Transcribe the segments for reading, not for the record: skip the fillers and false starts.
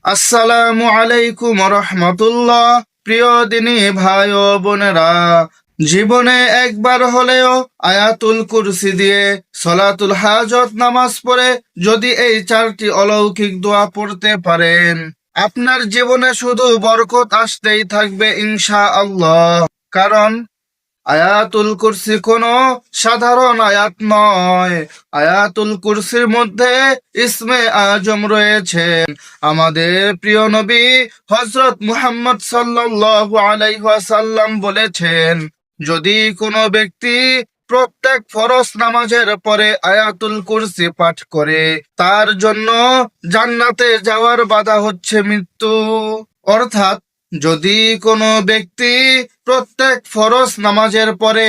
আসসালামু আলাইকুম রহমতুল্লাহ। প্রিয় দিনী ভাই ও বোনেরা, জীবনে একবার হলেও আয়াতুল কুরসি দিয়ে সলাতুল হাজত নামাজ পড়ে যদি এই চারটি অলৌকিক দোয়া পড়তে পারেন, আপনার জীবনে শুধু বরকত আসতেই থাকবে ইনশাআল্লাহ। কারণ আয়াতুল কুরসি কোনো সাধারণ আয়াত নয়। আয়াতুল কুরসির মধ্যে ইসমে আজম রয়েছে। আমাদের প্রিয় নবী হযরত মুহাম্মদ সাল্লাল্লাহু আলাইহি ওয়াসাল্লাম বলেছেন, যদি কোনো ব্যক্তি প্রত্যেক ফরজ নামাজের পরে আয়াতুল কুরসি পাঠ করে, তার জন্য জান্নাতে যাওয়ার বাধা হচ্ছে মৃত্যু। অর্থাৎ যদি কোনো ব্যক্তি প্রত্যেক ফরজ নামাজের পরে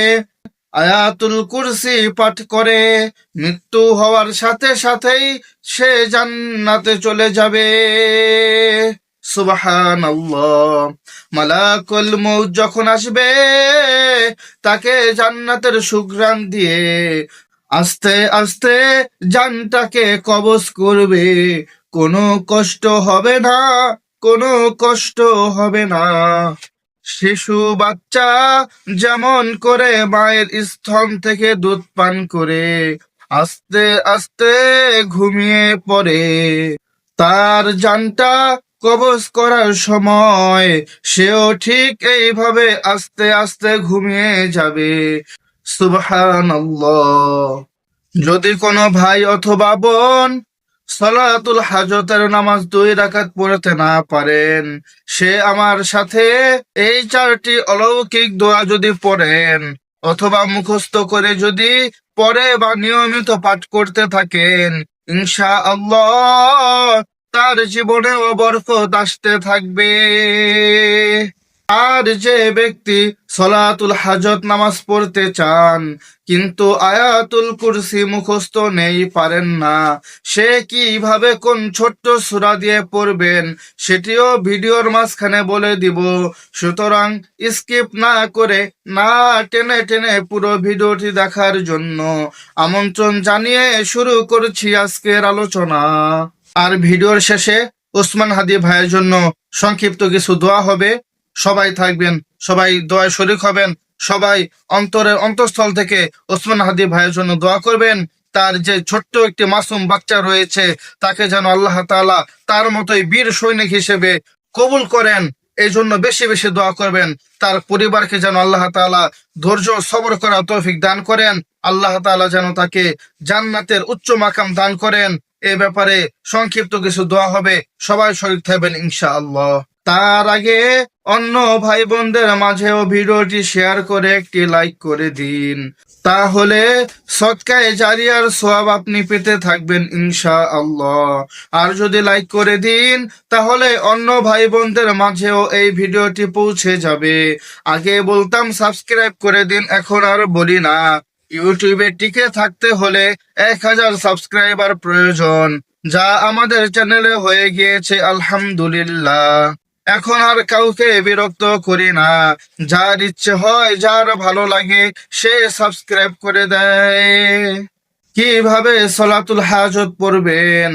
আয়াতুল কুরসি পাঠ করে, মৃত্যু হওয়ার সাথে সাথেই সে জান্নাতে চলে যাবে। সুবহানাল্লাহ। মালাকুল মউত যখন আসবে, তাকে জান্নাতের সুঘ্রাণ দিয়ে আস্তে আস্তে জানটাকে কবজ করবে। কোনো কষ্ট হবে না, কোনো কষ্ট হবে না। শিশু বাচ্চা যেমন করে মায়ের স্তন থেকে দুধ পান করে আস্তে আস্তে ঘুমিয়ে পড়ে, তার জানটা কবজ করার সময় সেও ঠিক এইভাবে আস্তে আস্তে ঘুমিয়ে যাবে। সুবহানাল্লাহ। যদি কোনো ভাই অথবা বোন সলাতুল হাজতের নামাজ 2 রাকাত পড়তে না পারেন, সে আমার সাথে এই চারটি অলৌকিক দোয়া যদি পড়েন অথবা মুখস্থ করে যদি পড়ে বা নিয়মিত পাঠ করতে থাকেন, ইনশাআল্লাহ তার জীবনেও বরকত আসতে থাকবে। আর যে ব্যক্তি সলাতুল হাজত নামাজ পড়তে চান কিন্তু আয়াতুল কুরসি মুখস্থ নেই, পারেন না, সে কিভাবে কোন ছোট্ট সূরা দিয়ে পড়বেন সেটিও ভিডিওর মাঝখানে বলে দিব। সুতরাং স্কিপ না করে, না টেনে টেনে পুরো ভিডিওটি দেখার জন্য আমন্ত্রণ জানিয়ে শুরু করছি আজকের আলোচনা। আর ভিডিওর শেষে ওসমান হাদি ভাইয়ের জন্য সংক্ষিপ্ত কিছু দোয়া হবে। সবাই থাকবেন, সবাই দোয়ায় শরীক হবেন, সবাই অন্তরের অন্তঃস্থল থেকে ওসমান হাদি ভাইয়ের জন্য দোয়া করবেন। তার যে ছোট্ট একটি মাসুম বাচ্চা রয়েছে, তাকে যেন আল্লাহ তাআলা তার মতোই বীর সৈনিক হিসেবে কবুল করেন, এই জন্য বেশি বেশি দোয়া করবেন। তার পরিবারকে যেন আল্লাহ তাআলা ধৈর্য সবর করার তৌফিক দান করেন। আল্লাহ তাআলা যেন তাকে জান্নাতের উচ্চ মাকাম দান করেন। এ ব্যাপারে সংক্ষিপ্ত কিছু দোয়া হবে, সবাই শরীক থাকবেন ইনশাআল্লাহ। তার আগে অন্য ভাই বোনদের মাঝেও ভিডিওটি শেয়ার করে একটি লাইক করে দিন, তাহলে সদকায়ে জারিয়ার সওয়াব আপনি পেতে থাকবেন ইনশাআল্লাহ। আর যদি লাইক করে দিন, তাহলে অন্য ভাই বোনদের মাঝেও এই ভিডিওটি পৌঁছে যাবে। আগে বলতাম সাবস্ক্রাইব করে দিন, এখন আর বলি না। ইউটিউবে টিকে থাকতে হলে 1000 সাবস্ক্রাইবার প্রয়োজন, যা আমাদের চ্যানেলে হয়ে গিয়েছে আলহামদুলিল্লাহ। এখন আর কাউকে বিরক্ত করি না, যার ইচ্ছে হয়, যার ভালো লাগে সে সাবস্ক্রাইব করে দেয়। কিভাবে সলাতুল হাজত পড়বেন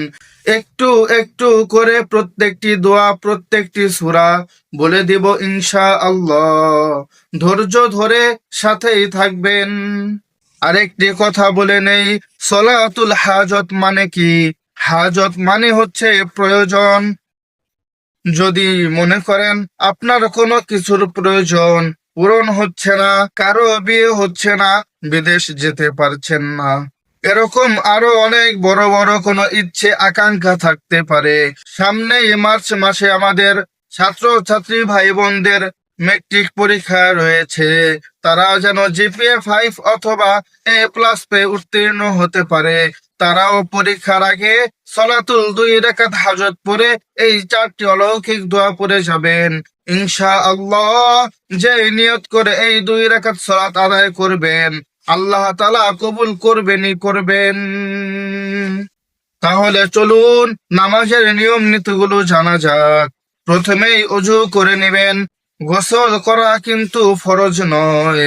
একটু একটু করে প্রত্যেকটি দোয়া, প্রত্যেকটি সূরা বলে দিব ইনশাআল্লাহ। ধৈর্য ধরে সাথেই থাকবেন। আরেকটি কথা বলে নেই, সলাতুল হাজত মানে কি? হাজত মানে হচ্ছে প্রয়োজন। যদি মনে করেন আপনার কোনো কিছুর প্রয়োজন পূরণ হচ্ছে না, কারো বিয়ে হচ্ছে না, বিদেশ যেতে পারছেন না, এরকম আরো অনেক বড় বড় কোনো ইচ্ছে আকাঙ্ক্ষা থাকতে পারে। সামনেই মার্চ মাসে আমাদের ছাত্র ছাত্রী ভাই বোনদের মেট্রিক পরীক্ষা রয়েছে। তারা যেন জিপিএ 5 অথবা A+ পেয়ে উত্তীর্ণ হতে পারে। তারাও পরীক্ষার আগে সলাতুল 2 রাকাত হাজত পড়ে এই চারটি অলৌকিক দোয়া পড়ে যাবেন ইনশাআল্লাহ। যে নিয়ত করে এই 2 রাকাত সালাত আদায় করবেন, আল্লাহ তাআলা কবুল করবেনই করবেন। তাহলে চলুন নামাজের নিয়ম নীতিগুলো জানা যাক। প্রথমেই ওযু করে নেবেন। গোসল করা কিন্তু ফরজ নয়।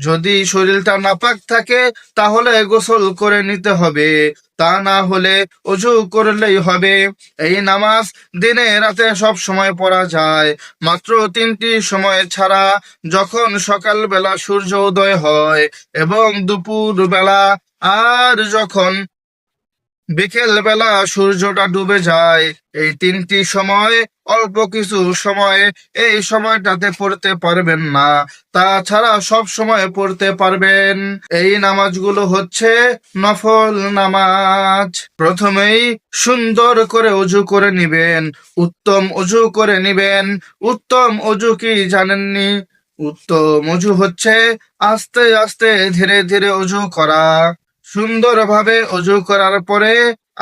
যদি শরীরটা নাপাক থাকে তাহলে গোসল করে নিতে হবে। তা না হলে অজু করলেই হবে। এই নামাজ দিনে রাতে সব সময় পড়া যায়, মাত্র 3টি সময় ছাড়া, যখন সকালবেলা সূর্য উদয় হয় এবং দুপুর বেলা, আর যখন বিকেল বেলা সূর্যটা ডুবে যায়। এই 3টি সময় অল্প কিছু সময়, এই সময়টাতে পড়তে পারবেন না, তাছাড়া সব সময় পড়তে পারবেন। এই নামাজগুলো হচ্ছে নফল নামাজ। প্রথমেই সুন্দর করে অজু করে নিবেন, উত্তম অজু করে নিবেন। উত্তম অজু কি জানেননি? উত্তম অজু হচ্ছে আস্তে আস্তে ধীরে ধীরে অজু করা। সুন্দরভাবে অজু করার পরে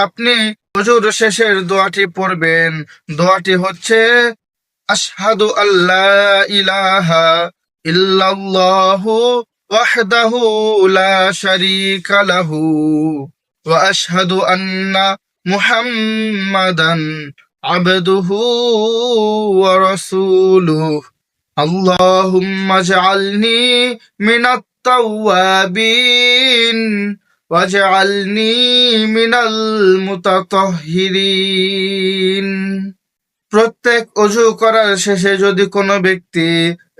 আপনি অজুর শেষের দোয়াটি পড়বেন। দোয়াটি হচ্ছে আশহাদু আল্লা ইলাহা ইল্লাল্লাহু ওয়াহদাহু লা শারীকা লাহু ওয়া আশহাদু আন্না মুহাম্মাদান আবদুহু ওয়া রাসূলুহু। আল্লাহুম্মা ইজআলনি মিনাত তাওয়াবিন ওয়াজআলনি মিনাল মুতাতাহহিরিন। প্রত্যেক অজু করার শেষে যদি কোনো ব্যক্তি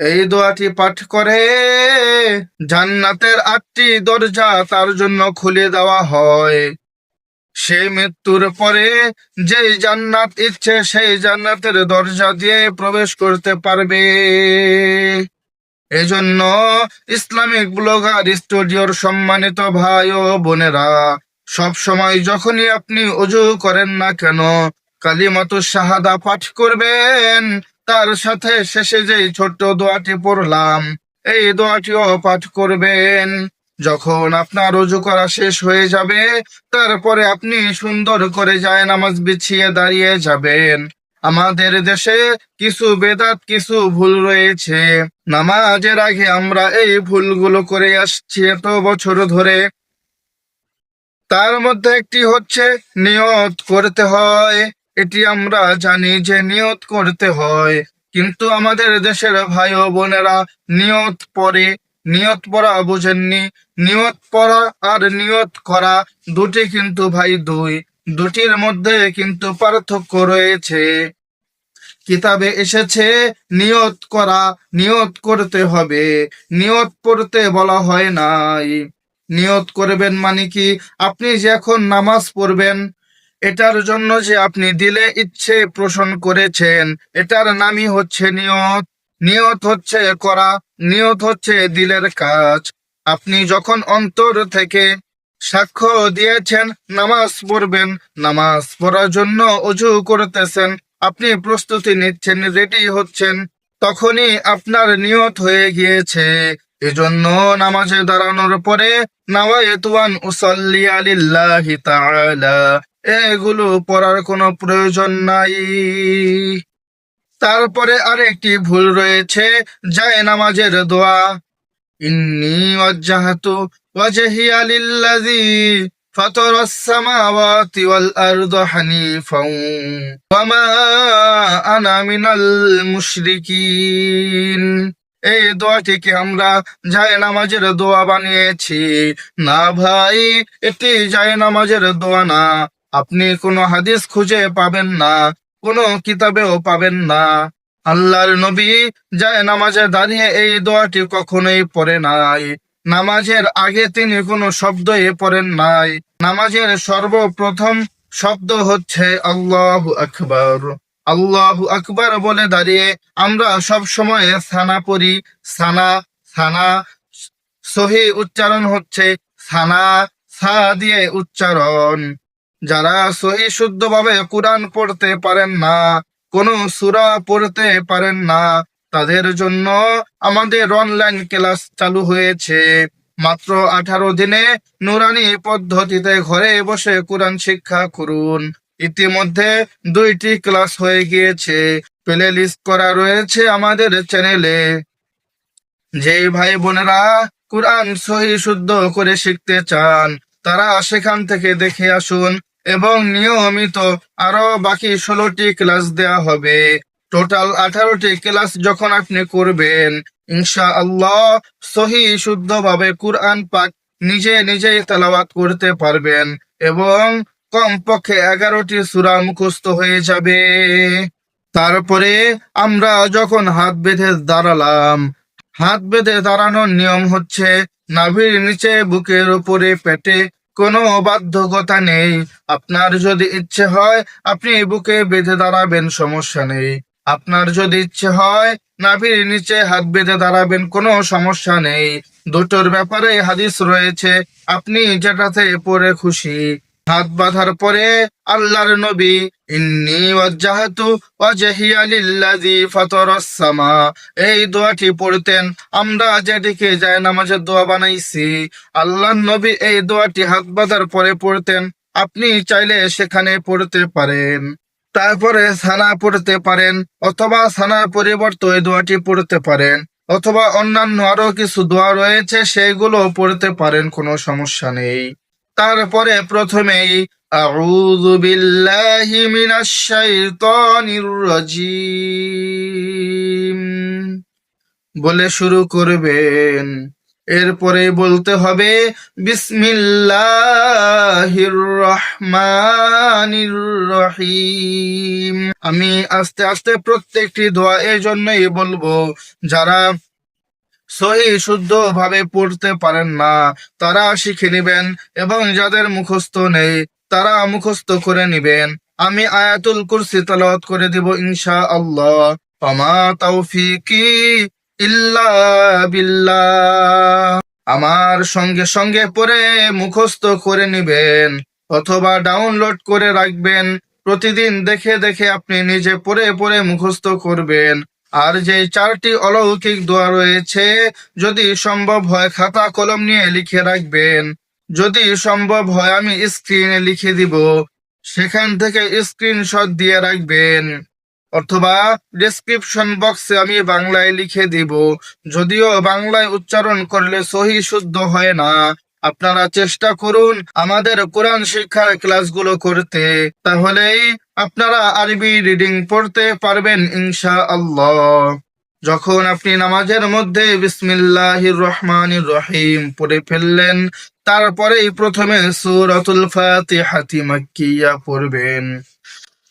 এই দোয়াটি পাঠ করে, জান্নাতের 8টি দরজা তার জন্য খুলে দেওয়া হয়। সে মৃত্যুর পরে যেই জান্নাত ইচ্ছে সেই জান্নাতের দরজা দিয়ে প্রবেশ করতে পারবে। এজন্য ইসলামিক ব্লগার স্টুডিওর সম্মানিত ভাই ও বোনেরা, সব সময় যখনই আপনি অজু করেন না কেন, কালিমাতুশ শাহাদা পাঠ করবেন। তার সাথে শেষে যেই ছোট্ট দোয়াটি পড়লাম, এই দোয়াটিও পাঠ করবেন। যখন আপনার অজু করা শেষ হয়ে যাবে, তারপরে আপনি সুন্দর করে জায়নামাজ বিছিয়ে দাঁড়িয়ে যাবেন। আমাদের দেশে কিছু বেদাত, কিছু ভুল রয়েছে। নামাজের আগে আমরা এই ভুলগুলো করে আসছি এত বছর ধরে। তার মধ্যে একটি হচ্ছে নিয়ত করতে হয়। এটি আমরা জানি যে নিয়ত করতে হয়, কিন্তু আমাদের দেশের ভাই ও বোনেরা নিয়ত পড়ে, নিয়ত পড়া বুঝেননি। নিয়ত পড়া আর নিয়ত করা দুটি কিন্তু ভাই দুটির মধ্যে কিন্তু পার্থক্য রয়েছে। কিতাবে এসেছে নিয়ত করা, নিয়ত করতে হবে, নিয়ত পড়তে বলা হয় নাই। নিয়ত করবেন মানে কি? আপনি যে এখন নামাজ পড়বেন, এটার জন্য যে আপনি দিলে ইচ্ছে পোষণ করেছেন, এটার নামই হচ্ছে নিয়ত। নিয়ত হচ্ছে করা, নিয়ত হচ্ছে দিলের কাজ। আপনি যখন অন্তর থেকে সাক্ষ্য দিয়েছেন নামাজ পড়বেন, নামাজ পড়ার জন্য অজু করতেছেন, আপনি প্রস্তুতি নিচ্ছেন, রেডি হচ্ছেন, তখনই আপনার নিয়ত হয়ে গিয়েছে। এজন্য নামাজে দাঁড়ানোর পরে নাওয়াইতু আন উসাল্লিয়া লিল্লাহি তাআলা, এগুলো পড়ার কোনো প্রয়োজন নাই। তারপরে আরেকটি ভুল রয়েছে, জায়নামাজের দোয়া। ইন্নী ওয়াজ্জাহতু ওয়াজহিয়া লিল্লাযী ফাতারাস সামাওয়াতি ওয়াল আরদা হানিফাও ওয়া মা আনা মিনাল মুশরিকিন। এই দোয়াটিকে আমরা জায়নামাজের দোয়া বানিয়েছি। না ভাই, এটি জায়নামাজের দোয়া না। আপনি কোনো হাদিস খুঁজে পাবেন না, কোনো কিতাবেও পাবেন না। আল্লাহর নবী জায়নামাজে দাঁড়িয়ে এই দোয়াটি কখনোই পড়ে নাই। নামাজের আগে তিনি কোনো শব্দই পড়েন নাই। নামাজের সর্বপ্রথম শব্দ হচ্ছে আল্লাহু আকবার। আল্লাহু আকবার বলে দাঁড়িয়ে আমরা সব সময় সানা পড়ি। সানা, সানা সহি উচ্চারণ হচ্ছে সানা, সা দিয়ে উচ্চারণ। যারা সহি শুদ্ধভাবে কোরআন পড়তে পারেন না, কোন সূরা পড়তে পারেন না, তাদের জন্য আমাদের অনলাইন ক্লাস চালু হয়েছে। মাত্র 18 দিনে নুরানি পদ্ধতিতে ঘরে বসে কোরআন শিক্ষা করুন। ইতিমধ্যে 2টি ক্লাস হয়ে গিয়েছে, প্লে লিস্ট করা রয়েছে আমাদের চ্যানেলে। যে ভাই বোনেরা কোরআন সহি শুদ্ধ করে শিখতে চান, তারা সেখান থেকে দেখে আসুন, এবং নিয়মিত আরো বাকি 16টি ক্লাস দেয়া হবে। টোটাল 18টি ক্লাস যখন আপনি করবেন, ইনশাআল্লাহ সহি শুদ্ধভাবে কুরআন পাক নিজেই তেলাওয়াত করতে পারবেন। এবং কমপক্ষে 11টি সূরা মুখস্থ হয়ে যাবে। তারপরে আমরা যখন হাত বেঁধে দাঁড়ালাম, হাত বেঁধে দাঁড়ানোর নিয়ম হচ্ছে নাভির নিচে, বুকের উপরে, পেটে কোনো বাধ্যকতা নেই। আপনার যদি ইচ্ছে হয় আপনি বুকে বেঁধে দাঁড়াবেন, সমস্যা নেই। আপনার যদি ইচ্ছে হয় নাভির নিচে হাত বেঁধে দাঁড়াবেন, কোনো সমস্যা নেই। দুটোর ব্যাপারে হাদিস রয়েছে, আপনি যেটাতে পড়ে খুশি। হাত বাঁধার পরে আল্লাহর নবী ইন্নী ওয়াজ্জাহতু ওয়াজহিয়া লিল্লাযী ফাতারাস সামা এই দোয়াটি পড়তেন। আমরা যেটিকে জায়নামাজের দোয়া বানাইছি, আল্লাহর নবী এই দোয়াটি হাত বাঁধার পরে পড়তেন। আপনি চাইলে সেখানে পড়তে পারেন। তারপরে সানা পড়তে পারেন, অথবা সানার পরিবর্তে এই দোয়াটি পড়তে পারেন, অথবা অন্যান্য আরো কিছু দোয়া রয়েছে সেইগুলো পড়তে পারেন, কোনো সমস্যা নেই। তারপরে প্রথমেই আউযু বিল্লাহি মিনাশ শাইতানির রাজিম বলে শুরু করবেন। এরপরে বলতে হবে বিসমিল্লাহির রহমানির রহিম। আমি আস্তে আস্তে প্রত্যেকটি দোয়া এই জন্যই বলবো, যারা সহি শুদ্ধ ভাবে পড়তে পারেন না তারা শিখে নিবেন, এবং যাদের মুখস্থ নেই তারা মুখস্থ করে নিবেন। আমি আয়াতুল কুরসি তেলাওয়াত করে দিব ইনশাআল্লাহ। ওমা তাওফিকি ইল্লা বিল্লাহ। আমার সঙ্গে সঙ্গে পড়ে মুখস্থ করে নিবেন, অথবা ডাউনলোড করে রাখবেন। প্রতিদিন দেখে দেখে আপনি নিজে পড়ে পড়ে মুখস্থ করবেন। আর যে 4টি অলৌকিক দোয়া রয়েছে, যদি সম্ভব হয় খাতা কলম নিয়ে লিখে রাখবেন। যদি সম্ভব হয় আমি স্ক্রিনে লিখে দিব, সেখান থেকে স্ক্রিনশট দিয়ে রাখবেন, অথবা ডেসক্রিপশন বক্সে আমি বাংলায় লিখে দিব। যদিও বাংলায় উচ্চারণ করলে সহি শুদ্ধ হয় না, আপনারা চেষ্টা করুন আমাদের কোরআন শিক্ষার ক্লাসগুলো করতে, তাহলেই আপনারা আরবি রিডিং পড়তে পারবেন ইনশাআল্লাহ। যখন আপনি নামাজের মধ্যে বিসমিল্লাহির রহমানির রহিম পড়ে ফেললেন, তারপরেই প্রথমে সূরাতুল ফাতিহাতি মাক্কিয়া পড়বেন।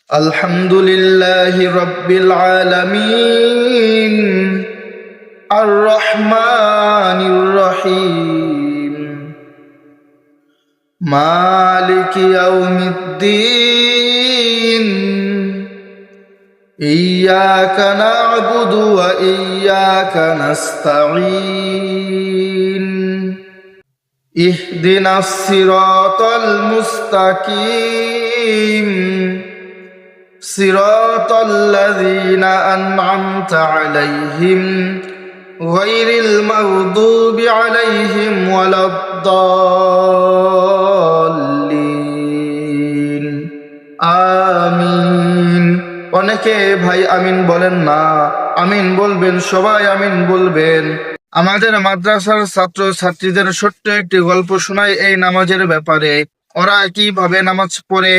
আলহামদুলিল্লাহি রাব্বিল আলামিন আর রহমানির রহিম মালিকি ইয়াউমিদ্দিন ইয়্যাকা না'বুদু ওয়া ইয়্যাকা নাস্তাঈন ইহদিনাস সিরাতাল মুস্তাকিম সিরাতাল্লাযীনা আন'আমতা আলাইহিম গায়রিল মাগদুবি আলাইহিম ওয়ালাদ-দাল্লিন। আমিন। অনেকে ভাই আমিন বলেন না, আমিন বলবেন, সবাই আমিন বলবেন। আমাদের মাদ্রাসার ছাত্র ছাত্রীদের ছোট্ট একটি গল্প শোনাই এই নামাজের ব্যাপারে। ওরা কিভাবে নামাজ পড়ে।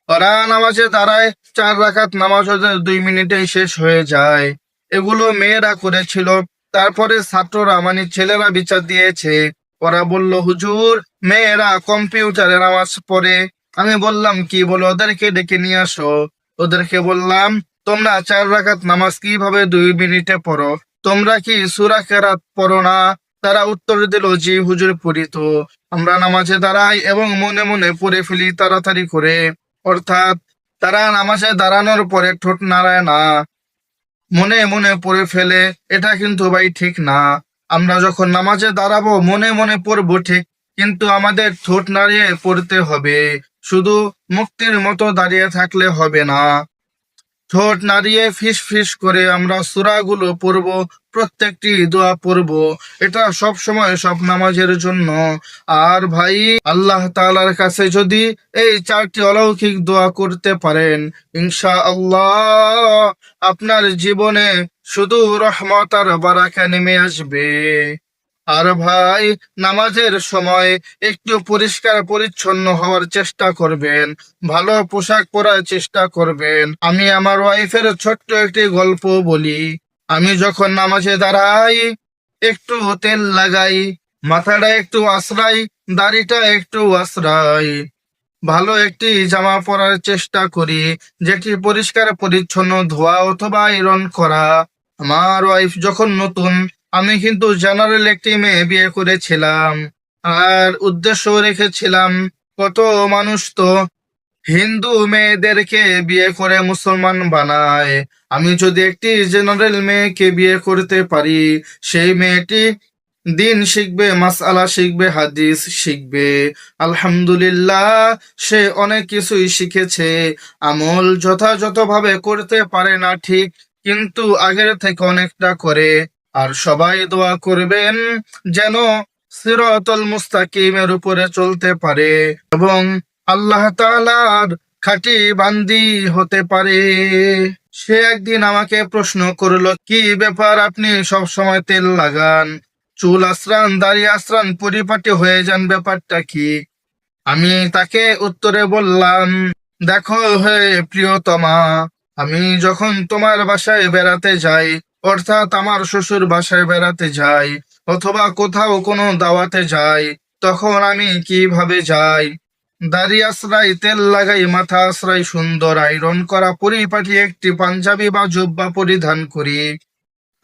ওরা নামাজে দাঁড়ায়, 4 রাকাত নামাজ ওদের 2 মিনিটেই শেষ হয়ে যায়। এগুলো মেয়েরা করেছিল। তারপরে ছাত্ররা মানে ছেলেরা বিচার দিয়েছে। ওরা বলল, হুজুর মেয়েরা কম্পিউটারে নামাজ পড়ে। আমি বললাম কি বলো, ওদেরকে ডেকে নিয়ে আসো। ওদেরকে বললাম, তোমরা 4 রাকাত নামাজ কিভাবে 2 মিনিটে পড়ো? তোমরা কি সূরা কেরাত পড়ো না? তারা উত্তর দিল, জি হুজুর পড়ি তো। আমরা নামাজে দাঁড়াই এবং মনে মনে পড়ে ফেলি তাড়াতাড়ি করে। অর্থাৎ তারা নামাজে দাঁড়ানোর পরে ঠোঁট নাড়ায় না, মনে মনে পড়ে ফেলে। এটা কিন্তু ভাই ঠিক না। আমরা যখন নামাজে দাঁড়াবো মনে মনে পড়বো ঠিক, কিন্তু আমাদের ঠোঁট নাড়িয়ে পড়তে হবে। শুধু মুক্তির মতো দাঁড়িয়ে থাকলে হবে না। ঠোঁট নাড়িয়ে ফিস ফিস করে আমরা সূরাগুলো পড়বো, প্রত্যেকটি দোয়া পড়বো। এটা সব সময় সব নামাজের জন্য। আর ভাই আল্লাহ তাআলার কাছে যদি এই 4টি অলৌকিক দোয়া করতে পারেন, ইনশাআল্লাহ আপনার জীবনে শুধু রহমত আর বারাকা নেমে আসবে। আর ভাই নামাজের সময় একটু পরিষ্কার পরিচ্ছন্ন হওয়ার চেষ্টা করবেন, ভালো পোশাক পরার চেষ্টা করবেন। আমি আমার ওয়াইফের ছোট্ট একটি গল্প বলি। আমি যখন নামাজে দাঁড়াই একটু তেল লাগাই, মাথাটা একটু আশ্রাই, দাড়িটা একটু আশ্রাই, ভালো একটি জামা পরার চেষ্টা করি, যেটি পরিষ্কার পরিচ্ছন্ন ধোয়া অথবা আয়রন করা। আমার ওয়াইফ যখন নতুন, আমি কিন্তু জেনারেল একটি মেয়ে বিয়ে করেছিলাম, আর উদ্দেশ্য রেখেছিলাম, কত মানুষ তো হিন্দু মেয়েদেরকে বিয়ে করে মুসলমান বানায়। আমি যদি একটি জেনারেল মেয়েকে বিয়ে করতে পারি, সেই মেয়েটি দিন শিখবে, মাসআলা শিখবে, হাদিস শিখবে। আলহামদুলিল্লাহ, সে অনেক কিছুই শিখেছে। আমল যথাযথভাবে করতে পারে না ঠিক, কিন্তু আগের থেকে অনেকটা করে। আর সবাই দোয়া করবেন যেন সিরাতাল মুস্তাকিমের উপরে চলতে পারে এবং আল্লাহ তাআলার খাঁটি বান্দি হতে পারে। সে একদিন আমাকে প্রশ্ন করলো, কি ব্যাপার, আপনি সব সময় তেল লাগান, চুল আঁচড়ান, দাড়ি আঁচড়ান, পরিপাটি হয়ে যান, ব্যাপারটা কি? আমি তাকে উত্তরে বললাম, দেখো হে প্রিয়তমা, আমি যখন তোমার বাসায় বেড়াতে যাই, অর্থাৎ আমার শ্বশুর বাসায় বেড়াতে যাই, অথবা কোথাও কোনো দাওয়াতে যাই, তখন আমি কিভাবে যাই? দাড়ি আশ্রাই, তেল লাগাই, মাথা আশ্রাই, সুন্দর আইরন করা পরিপাটি একটি পাঞ্জাবি বা জুব্বা পরিধান করি।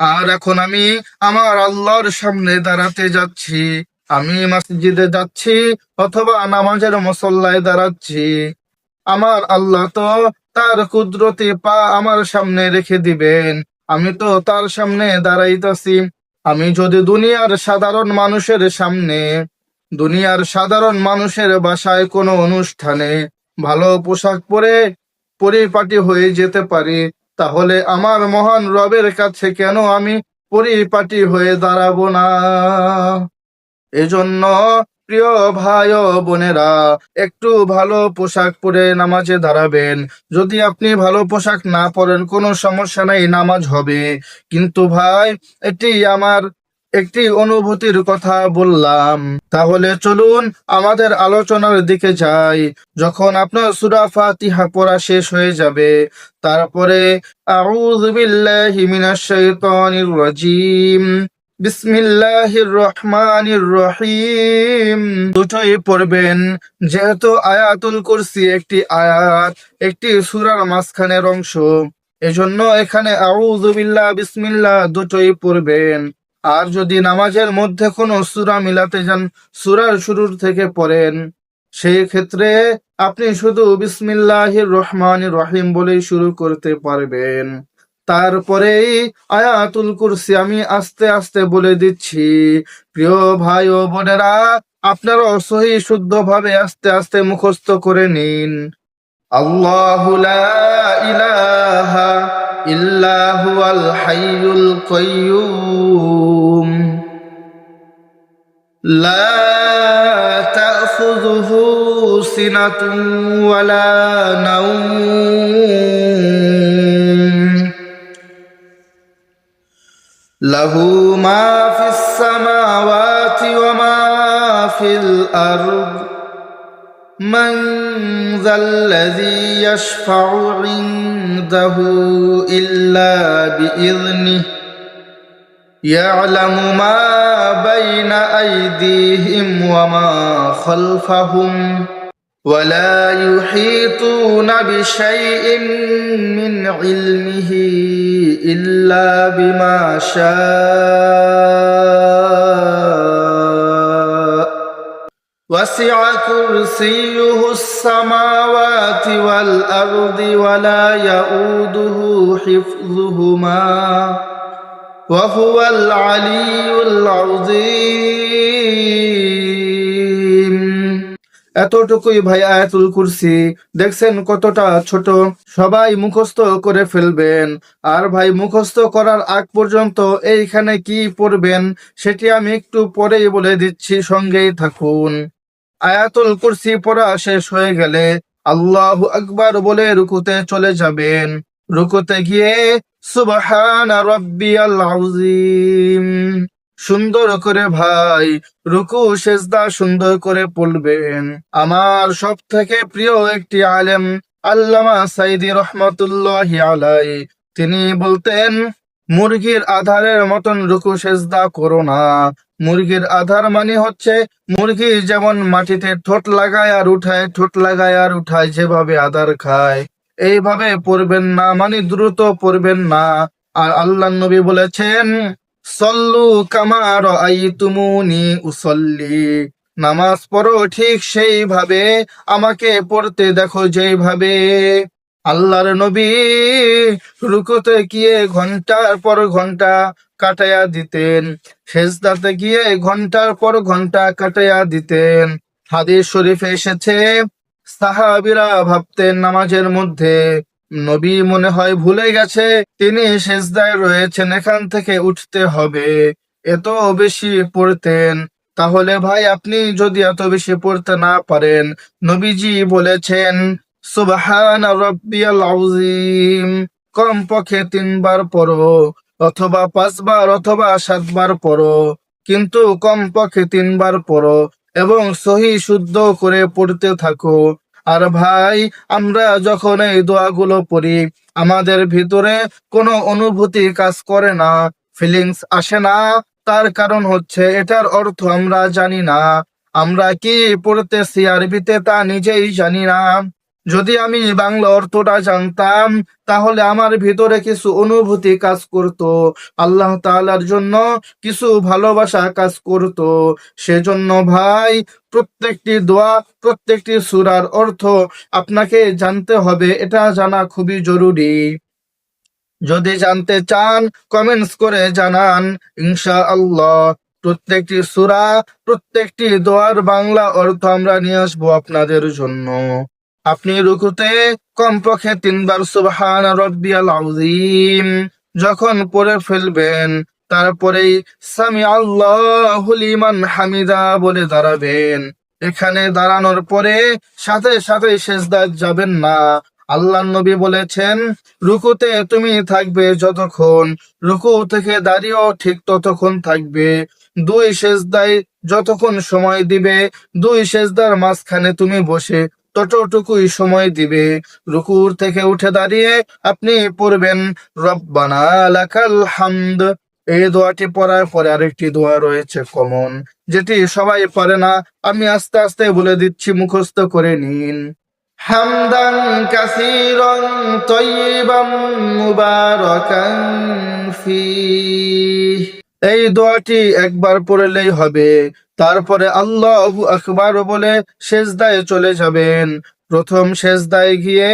আর এখন আমি আমার আল্লাহর সামনে দাঁড়াতে যাচ্ছি, আমি মসজিদে যাচ্ছি অথবা নামাজের মুসল্লায় দাঁড়াচ্ছি। আমার আল্লাহ তো তার কুদরতি পা আমার সামনে রেখে দিবেন, আমি তো তার সামনে দাঁড়াইতাছি। আমি যদি দুনিয়ার সাধারণ মানুষের বাসায় কোনো অনুষ্ঠানে ভালো পোশাক পরে পরিপাটি হয়ে যেতে পারি, তাহলে আমার মহান রবের কাছে কেন আমি পরিপাটি হয়ে দাঁড়াবো না? এজন্য প্রিয় ভাই ও বোনেরা, একটু ভালো পোশাক পরে নামাজে দাঁড়াবেন। যদি আপনি ভালো পোশাক না পরেন, কোনো সমস্যা নাই, নামাজ হবে। কিন্তু ভাই, এটি আমার একটি অনুভূতির কথা বললাম। তাহলে চলুন আমাদের আলোচনার দিকে যাই। যখন আপনার সূরা ফাতিহা পড়া শেষ হয়ে যাবে, তারপরে আউযু বিল্লাহি মিনাশ শাইতানির রাজিম, বিসমিল্লাহির রহমানির রহিম দুটোই পড়বেন। যেহেতু আয়াতুল কুরসি একটি আয়াত, একটি সূরার মাঝখানের অংশ, এজন্য এখানে আউযু বিল্লাহ, বিসমিল্লাহ দুটোই পড়বেন। আর যদি নামাজের মধ্যে কোনো সূরা মিলাতে যান, সূরার শুরুর থেকে পড়েন, সেই ক্ষেত্রে আপনি শুধু বিসমিল্লাহির রহমানির রহিম বলেই শুরু করতে পারবেন। তারপরেই আয়াতুল কুরসি আমি আস্তে আস্তে বলে দিচ্ছি। প্রিয় ভাই ও বোনেরা, আপনারাও সহি শুদ্ধভাবে আস্তে আস্তে মুখস্থ করে নিন। আল্লাহু লা ইলাহা ইল্লা হুয়াল হাইয়ুল কাইয়্যুম, লা তাখুযুহু সিনাতুন ওয়ালা নাওম, লাহু মা ফিস সামাওয়াতি ওয়া মা ফিল আরদ, মান যাল্লাযী ইয়াশফা'ু ইনদাহু ইল্লা বিইযনিহি, ইয়া'লামু মা বাইনা আইদিহিম ওয়া মা খালফাহুম, ওয়া লা ইউহীতুনা বিশাইইন মিন ইলমিহি ইল্লা বিমা শাআ, ওয়াসি'a কুরসিয়্যুহুস সামাওয়াতি ওয়াল আরদি ওয়া লা ইয়াউদুহু হিফযুহুমা ওয়া হুয়াল আলিয়্যুল আযীম। এতটুকুই ভাই আয়াতুল কুরসি। দেখছেন কতটা ছোট, সবাই মুখস্থ করে ফেলবেন। আর ভাই, মুখস্থ করার আগ পর্যন্ত এইখানে কি পড়বেন সেটি আমি একটু পরেই বলে দিচ্ছি, সঙ্গেই থাকুন। আয়াতুল কুরসি পড়া শেষ হয়ে গেলে আল্লাহু আকবার বলে রুকুতে চলে যাবেন। রুকুতে গিয়ে সুবহানা রাব্বিয়াল আযীম সুন্দর করে ভাই রুকু সেজদা সুন্দর করে পড়বেন। আমার সব থেকে প্রিয় একটি আলেম আল্লামা সাইদি রহমাতুল্লাহি আলাইহি, তিনি বলতেন, মুরগির আধারের মতন রুকু সেজদা করো না। মুরগির আধার মানে হচ্ছে মুরগি যেমন মাটিতে ঠোঁট লাগায় আর উঠায়, ঠোঁট লাগায় আর উঠায়, যেভাবে আধার খায় এইভাবে পড়বেন না, মানে দ্রুত পড়বেন না। আর আল্লাহ নবী বলেছেন, সল্লু কামা রাআইতুমুনি উসল্লি, নামাজ পড়ো ঠিক সেইভাবে আমাকে পড়তে দেখো যেইভাবে। আল্লাহর নবী রুকুতে গিয়ে ঘন্টার পর ঘন্টা কাটায়া দিতেন, সেজদাতে গিয়ে ঘন্টার পর ঘন্টা কাটায়া দিতেন। হাদিস শরীফে এসেছে, সাহাবীরা ভাবতেন নামাজের মধ্যে নবী মনে হয় ভুলে গেছে তিনি সেজদায় রয়েছেন, এখান থেকে উঠতে হবে, এত বেশি পড়তেন। তাহলে ভাই আপনি যদি এত বেশি পড়তে না পারেন, নবীজি বলেছেন সুবহান রাব্বিয়াল আযীম কমপক্ষে 3 বার পড়ো, অথবা 5 বার অথবা 7 বার পড়ো, কিন্তু কমপক্ষে 3 বার পড়ো এবং সহি শুদ্ধ করে পড়তে থাকো। আর ভাই আমরা যখন এই দোয়াগুলো পড়ি আমাদের ভিতরে কোনো অনুভূতি কাজ করে না, ফিলিংস আসে না। তার কারণ হচ্ছে এটার অর্থ আমরা জানি না, আমরা কি পড়তেছি আরবিতে তা নিজেই জানি না। যদি আমি বাংলা অর্থটা জানতাম তাহলে আমার ভিতরে কিছু অনুভূতি কাজ করত, আল্লাহ তাআলার জন্য কিছু ভালোবাসা কাজ করত। সেজন্য ভাই প্রত্যেকটি দোয়া, প্রত্যেকটি সূরার অর্থ আপনাকে জানতে হবে, এটা জানা খুবই জরুরি। যদি জানতে চান কমেন্টস করে জানান, ইনশাআল্লাহ প্রত্যেকটি সূরা, প্রত্যেকটি দোয়ার বাংলা অর্থ আমরা নিয়ে আসবো আপনাদের জন্য। আপনি রুকুতে কমপক্ষে 3 বার সুবহান রাব্বিয়াল আযীম যখন পড়ে ফেলবেন, তারপরেই সামি আল্লাহু লিমান হামিদা বলে দাঁড়াবেন। এখানে দাঁড়ানোর পরে সাথে সাথে সেজদায় যাবেন না। আল্লাহ নবী বলেছেন, রুকুতে তুমি থাকবে যতক্ষণ, রুকু থেকে দাঁড়িয়েও ঠিক ততক্ষণ থাকবে। 2 সেজদায় যতক্ষণ সময় দিবে, 2 সেজদার মাঝখানে তুমি বসে ততটুকুই সময় দিবে। রুকুর থেকে উঠে দাঁড়িয়ে আপনি পড়বেন রব্বানা লাকাল হামদ। এই দোয়াটি পড়ার পরে আরেকটি দোয়া রয়েছে কমন, যেটি সবাই পারে না, আমি আস্তে আস্তে বলে দিচ্ছি, মুখস্থ করে নিন। হামদান কাসীরান তাইয়িবান মুবারাকান ফীহ। এই দোয়াটি একবার পড়লেই হবে। তারপরে আল্লাহু আকবার বলে সেজদায় চলে যাবেন। প্রথম সেজদায় গিয়ে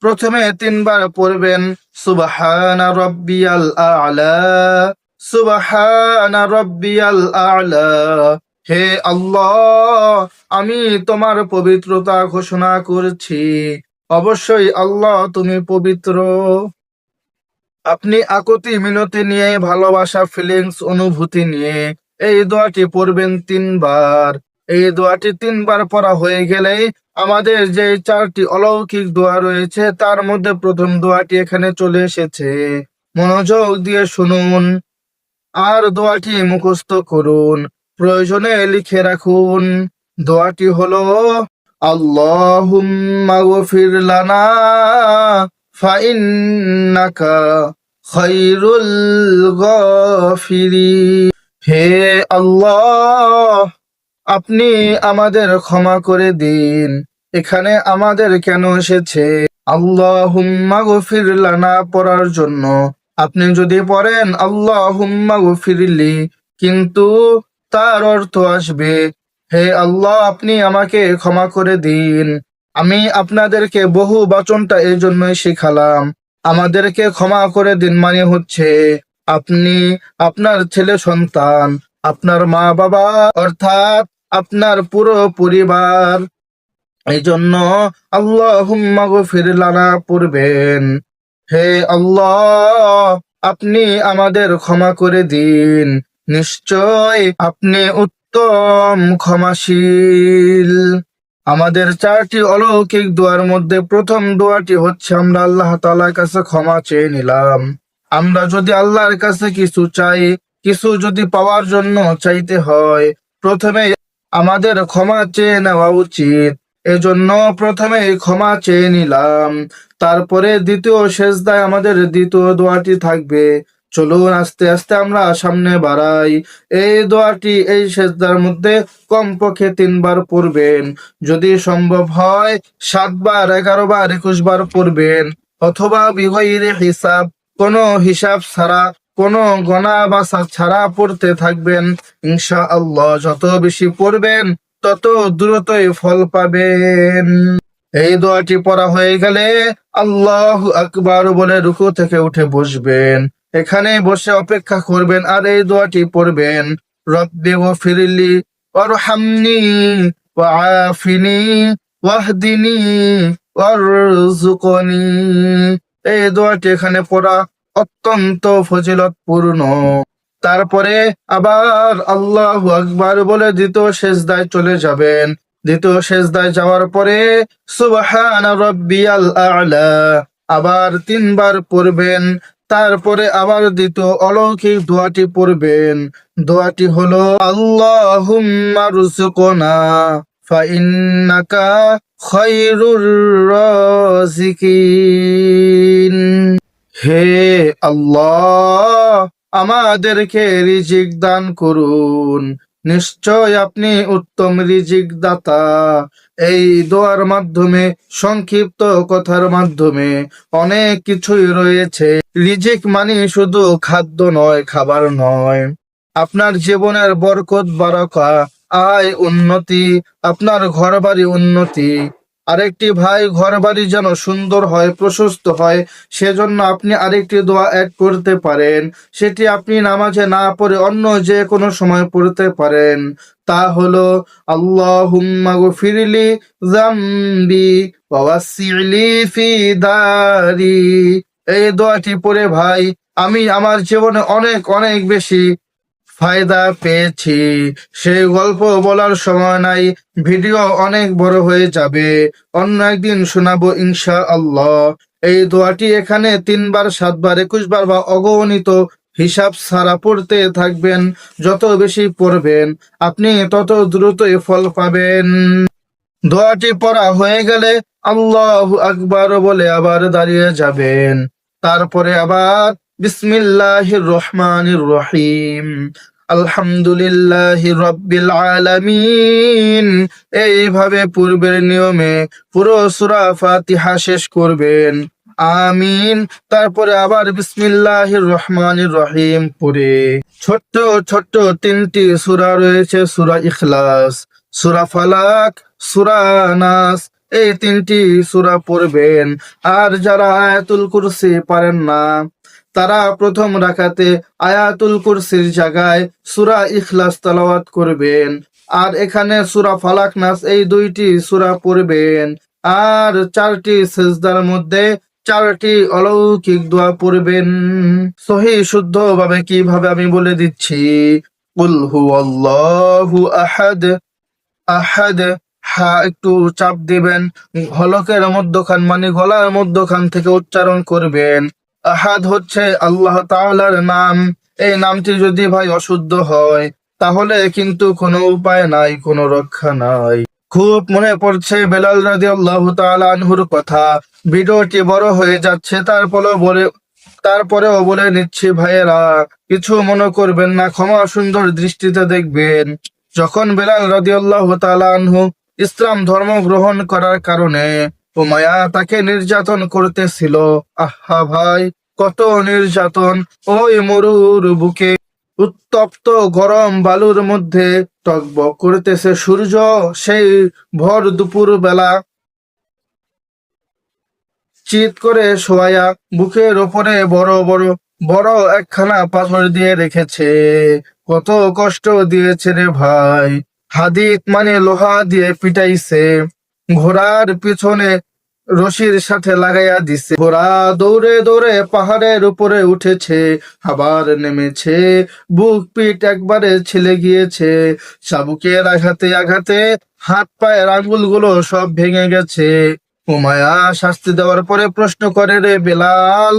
প্রথমে 3 বার পড়বেন সুবহানা রাব্বিয়াল আ'লা, সুবহানা রাব্বিয়াল আ'লা। হে আল্লাহ, আমি তোমার পবিত্রতা ঘোষণা করছি, অবশ্যই আল্লাহ তুমি পবিত্র। আপনি আকুতি মিনতি নিয়ে, ভালোবাসা, ফিলিংস, অনুভূতি নিয়ে এই দোয়াটি পড়বেন 3 বার। এই দোয়াটি 3 বার পড়া হয়ে গেলেই আমাদের যে 4টি অলৌকিক দোয়া রয়েছে তার মধ্যে প্রথম দোয়াটি এখানে চলে এসেছে, মনোযোগ দিয়ে শুনুন আর দোয়াটি মুখস্থ করুন, প্রয়োজনে লিখে রাখুন। দোয়াটি হলো, আল্লাহুম্মা গফির লানা ফাইন্নাকা খায়রুল গাফিরিন। হে আল্লাহ, আপনি আমাদের ক্ষমা করে দিন। এখানে আমাদের কেন এসেছে আল্লাহুম্মা গফির লানা পড়ার জন্য। আপনি যদি পড়েন আল্লাহুম্মা গফিরলি, কিন্তু তার অর্থ আসবে, হে আল্লাহ আপনি আমাকে ক্ষমা করে দিন। আমি আপনাদেরকে বহু বচনটা এই জন্যই শিখালাম। আমাদেরকে ক্ষমা করে দিন মানে হচ্ছে আপনি, আপনার ছেলে সন্তান, আপনার মা বাবা, অর্থাৎ আপনার পুরো পরিবার। এই জন্য আল্লাহুম্মা গফির লানা পড়বেন, হে আল্লাহ আপনি আমাদের ক্ষমা করে দিন, নিশ্চয় আপনি উত্তম ক্ষমাশীল। আমাদের 4টি অলৌকিক দোয়ার মধ্যে প্রথম দোয়াটি হচ্ছে আমরা আল্লাহ তাআলার কাছে ক্ষমা চেয়ে নিলাম। আমরা যদি আল্লাহর কাছে কিছু চাই, কিছু যদি পাওয়ার জন্য চাইতে হয়, প্রথমে আমাদের ক্ষমা চেয়ে নেওয়া উচিত। এজন্য প্রথমে ক্ষমা চেয়ে নিলাম। তারপরে দ্বিতীয় সেজদায় আমাদের দ্বিতীয় দোয়াটি থাকবে চলুন আস্তে আস্তে আমরা সামনে বাড়াই। এই দোয়াটি এই সেজদার মধ্যে কমপক্ষে 3 বার পড়বেন, যদি সম্ভব হয় 7 বার, 11 বার, 21 বার পড়বেন, অথবা বিগয়রি হিসাব, কোনো হিসাব ছাড়া, কোনো গণা বাছা ছাড়া পড়তে থাকবেন। ইনশাআল্লাহ যত বেশি পড়বেন তত দ্রুতই ফল পাবেন। এই দোয়াটি পড়া হয়ে গেলে আল্লাহু আকবার বলে রুকু থেকে উঠে বসবেন, এখানে বসে অপেক্ষা করবেন আর এই দোয়াটি পড়বেন। রব্বি গফিরলি ওয়ারহামনি ওয়াআফিনি ওয়াহদিনি ওয়ারযুকনি। এই দোয়াটি এখানে পড়া অত্যন্ত ফজিলতপূর্ণ। তারপরে আবার আল্লাহু আকবার বলে দ্বিতীয় সেজদায় চলে যাবেন। দ্বিতীয় সেজদায় যাওয়ার পরে সুবহানা রাব্বিয়াল আ'লা আবার 3 বার পড়বেন। তারপরে আবার দ্বিতীয় অলৌকিক দোয়াটি পড়বেন। দোয়াটি হলো আল্লাহুম্মা রুযুকনা ফাইন্নাকা খায়রুর রাযিকিন। হে আল্লাহ, আমাদেরকে রিজিক দান করুন, নিশ্চয় আপনি উত্তম রিজিক দাতা। এই দোয়ার মাধ্যমে, সংক্ষিপ্ত কথার মাধ্যমে অনেক কিছুই রয়েছে। রিজিক মানে শুধু খাদ্য নয়, খাবার নয়, আপনার জীবনের বরকত, বারাকা, আয়, উন্নতি, আপনার ঘরবাড়ি উন্নতি। আরেকটি ভাই, ঘরবাড়ি যেন সুন্দর হয়, প্রশস্ত হয়, সেজন্য আপনি আরেকটি দোয়া অ্যাড করতে পারেন। সেটি আপনি নামাজে না পড়ে অন্য যে কোনো সময় পড়তে পারেন। তা হলো আল্লাহুম্মা গফিরলি যামবি ওয়া ওয়াসি'লি ফি দারি। এই দোয়াটি পড়ে ভাই আমি আমার জীবনে অনেক অনেক বেশি ফায়দা পেয়েছি। সেই গল্প বলার সময় নাই, ভিডিও অনেক বড় হয়ে যাবে, অন্য একদিন শোনাবো ইনশাআল্লাহ। এই দোয়াটি এখানে 3 বার, 7 বার, 21 বার বা অগণিত হিসাব ছাড়া পড়তে থাকবেন। যত বেশি পড়বেন আপনি তত দ্রুতই ফল পাবেন। দোয়াটি পড়া হয়ে গেলে আল্লাহু আকবার বলে আবার দাঁড়িয়ে যাবেন। তারপরে আবার বিসমিল্লাহির রহমানির রহিম, আলহামদুলিল্লাহি রাব্বিল আলামিন, এইভাবে পূর্বের নিয়মে পুরো সূরা ফাতিহা শেষ করবেন। আমিন। তারপরে আবার বিসমিল্লাহির রহমানির রহিম পড়ে ছোট্ট ছোট্ট 3টি সূরা রয়েছে, সূরা ইখলাস, সূরা ফালাক, সূরা নাস, এই 3টি সূরা পড়বেন। আর যারা আয়াতুল কুরসি পারেন না, তারা প্রথম রাকাতে আয়াতুল কুরসির জায়গায় সূরা ইখলাস তেলাওয়াত করবেন। আর এখানে সূরা ফালাক, নাস এই 2টি সূরা পড়বেন। আর 4টি সিজদার মধ্যে 4টি অলৌকিক দোয়া পড়বেন। সহি শুদ্ধ ভাবে কিভাবে আমি বলে দিচ্ছি। কুল হুয়াল্লাহু আহাদ, আহাদ, হা একটু চাপ দিবেন, হলকের মধ্যখান মানে গলার মধ্যখান থেকে উচ্চারণ করবেন। আহাদ হচ্ছে আল্লাহ তাআলার নাম। এই নামটি যদি ভাই অশুদ্ধ হয় তাহলে কিন্তু কোনো উপায় নাই, কোনো রক্ষা নাই। খুব মনে পড়ছে বেলাল রাদিয়াল্লাহু তাআলা আনহুর কথা। ভিডিওটি বড় হয়ে যাচ্ছে, তারপরেও বলে নিচ্ছি ভাইয়েরা, কিছু মনে করবেন না, ক্ষমা সুন্দর দৃষ্টিতে দেখবেন। যখন বেলাল রাদিয়াল্লাহু তাআলা আনহু ইসলাম ধর্ম গ্রহণ করার কারণে উমাইয়া তাকে নির্যাতন করতেছিল, আহা ভাই কত নির্যাতন! ওই মরুর বুকে উত্তপ্ত গরম বালুর মধ্যে টগবগ করতেছে সূর্য, সেই ভর দুপুর বেলা চিৎ করে শোয়ায়া বুকের ওপরে বড় বড় বড় একখানা পাথর দিয়ে রেখেছে। কত কষ্ট দিয়েছে রে ভাই! হাদিদ মানে লোহা দিয়ে পিটাইছে, ঘোড়ার পিছনে রশির সাথে লাগাইয়া দিছে। ঘোড়া দৌড়ে দৌড়ে পাহাড়ের উপরে উঠেছে, আবার নেমেছে, বুক পিঠ একবারে ছিলে গিয়েছে। চাবুকের আঘাতে আঘাতে হাত পায়ের আঙ্গুলগুলো সব ভেঙে গেছে। উমাইয়া শাস্তি দেওয়ার পরে প্রশ্ন করে, রে বেলাল,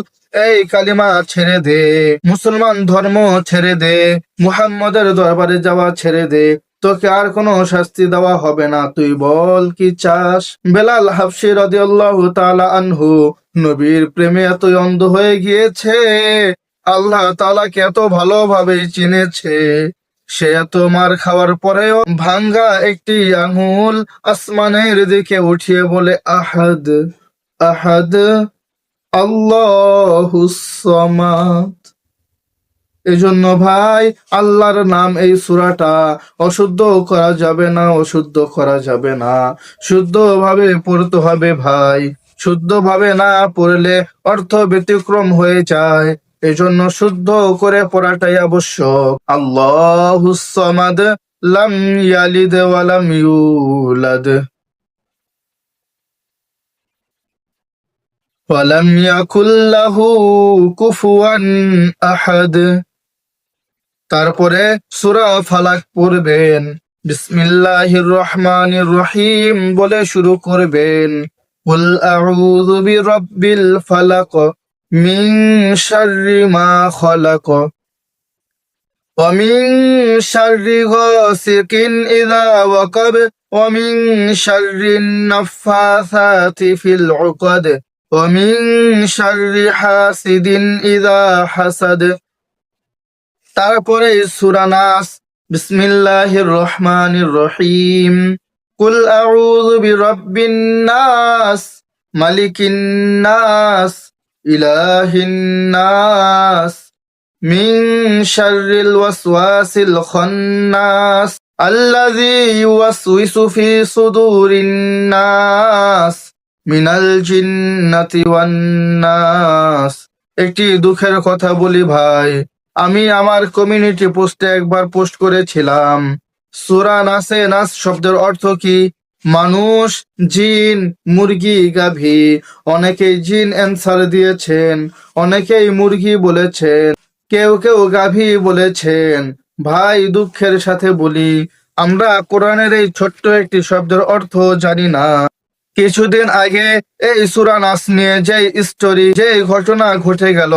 এই কালিমা ছেড়ে দে, মুসলমান ধর্ম ছেড়ে দে, মুহাম্মদের দরবারে যাওয়া ছেড়ে দে, তোকে আর কোনো শাস্তি দেওয়া হবে না, তুই বল কি চাস। বেলাল হাবশী রাদিয়াল্লাহু তাআলা আনহু নবীর প্রেমে এতই অন্ধ হয়ে গিয়েছে, আল্লাহ তাআলাকে এত ভালোভাবে চিনেছে, সে এত মার খাওয়ার পরেও ভাঙ্গা একটি আঙুল আসমানের দিকে উঠিয়ে বলে আহাদ, আহাদ, আল্লাহুস সামাদ। এজন্য ভাই, আল্লাহর নাম এই সূরাটা অশুদ্ধ করা যাবে না, অশুদ্ধ করা যাবে না, শুদ্ধভাবে পড়তে হবে ভাই। শুদ্ধভাবে না পড়লে অর্থ ব্যতিক্রম হয়ে যায়। এজন্য শুদ্ধ করে পড়াটাই আবশ্যক। আল্লাহুস সামাদ, লাম ইয়ালিদ ওয়া লাম ইউলাদ ওয়া লাম ইয়াকুল লাহু কুফুয়ান আহাদ। তারপরে সূরা ফালাক পড়বেন, বিসমিল্লাহির রহমানির রহিম বলে শুরু করবেন। কুল আউযু বিরাব্বিল ফালাক মিন শাররি মা খালাক ওয়া মিন শাররি গাসিকিন ইযা ওয়াকাব ওয়া মিন শাররিন নাফফাসাতি ফিল উকাদ ওয়া মিন শাররি হাসিদিন ইযা হাসাদ। তারপরে সূরা নাস, বিসমিল্লাহির রহমানির রহিম। কুল আউযু বিরাব্বিন নাস, মালিকিন নাস, ইলাহিন নাস, মিন শাররিল ওয়াসওয়াসিল খান্নাস, আল্লাযী ইউওয়াসউিসু ফি সুদুরিন নাস, মিনাল জিন্নাতি ওয়ান নাস। একটি দুঃখের কথা বলি ভাই, আমি আমার কমিউনিটি পোস্টে একবার পোস্ট করেছিলাম, সূরা নাসে নাস শব্দের অর্থ কি? মানুষ, জিন, মুরগি, গাভী। অনেকেই জিন অ্যান্সার দিয়েছেন, অনেকেই মুরগি বলেছেন, কেউ কেউ গাভী বলেছেন। ভাই, দুঃখের সাথে বলি, আমরা কোরআনের এই ছোট্ট একটি শব্দের অর্থ জানি না। কিছুদিন আগে এই সূরা নাস নিয়ে যে স্টোরি, যে ঘটনা ঘটে গেল,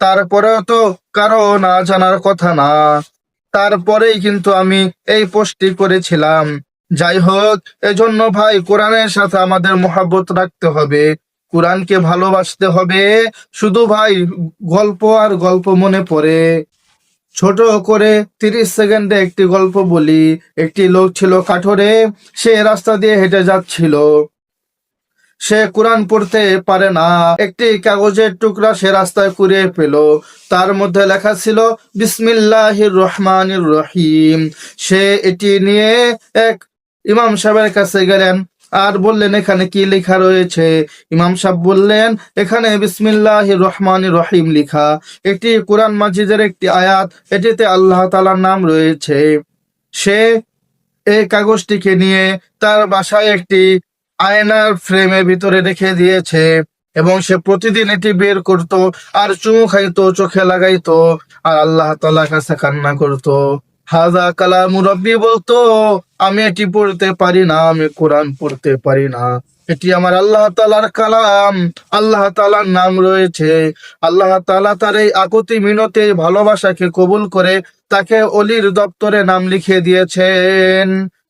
তারপরেও তো কারো না জানার কথা না। তারপরেই কিন্তু আমি এই পোস্টটি করেছিলাম। যাই হোক, এজন্য ভাই, কোরআনের সাথে আমাদের মহব্বত রাখতে হবে, কোরআনকে ভালোবাসতে হবে। শুধু ভাই গল্প আর গল্প মনে পড়ে। ছোট করে 30 সেকেন্ডে একটি গল্প বলি। একটি লোক ছিল কাঠোরে, সে রাস্তা দিয়ে হেঁটে যাচ্ছিল। সে কোরআন পড়তে পারে না। একটি কাগজের টুকরা সে রাস্তায় কুড়িয়ে পেল, তার মধ্যে লেখা ছিল বিসমিল্লাহির রহমানির রহিম। সে এটি নিয়ে এক ইমাম সাহেবের কাছে গেলেন আর বললেন, এখানে কি লেখা রয়েছে? ইমাম সাহেব বললেন, এখানে বিসমিল্লাহির রহমানির রহিম লেখা, একটি কোরআন মাজিদের একটি আয়াত, এটিতে আল্লাহ তাআলার নাম রয়েছে। সে এই কাগজটিকে নিয়ে তার বাসায় একটি আয়নার ফ্রেমের ভিতরে রেখে দিয়েছে এবং সে প্রতিদিন এটি বের করত আর চুমু খাইতো, চোখে লাগাইতো আর আল্লাহ তাআলার কাছে কান্না করত। হাযা কালামু রাব্বি বলতো, আমি এটি পড়তে পারি না, আমি কোরআন পড়তে পারি না, এটি আমার আল্লাহ তাআলার কালাম, আল্লাহ তাআলার নাম রয়েছে। আল্লাহ তাআলা তার এই আকতি মিনতে ভালোবাসাকে কবুল করে তাকে অলির দপ্তরে নাম লিখে দিয়েছেন।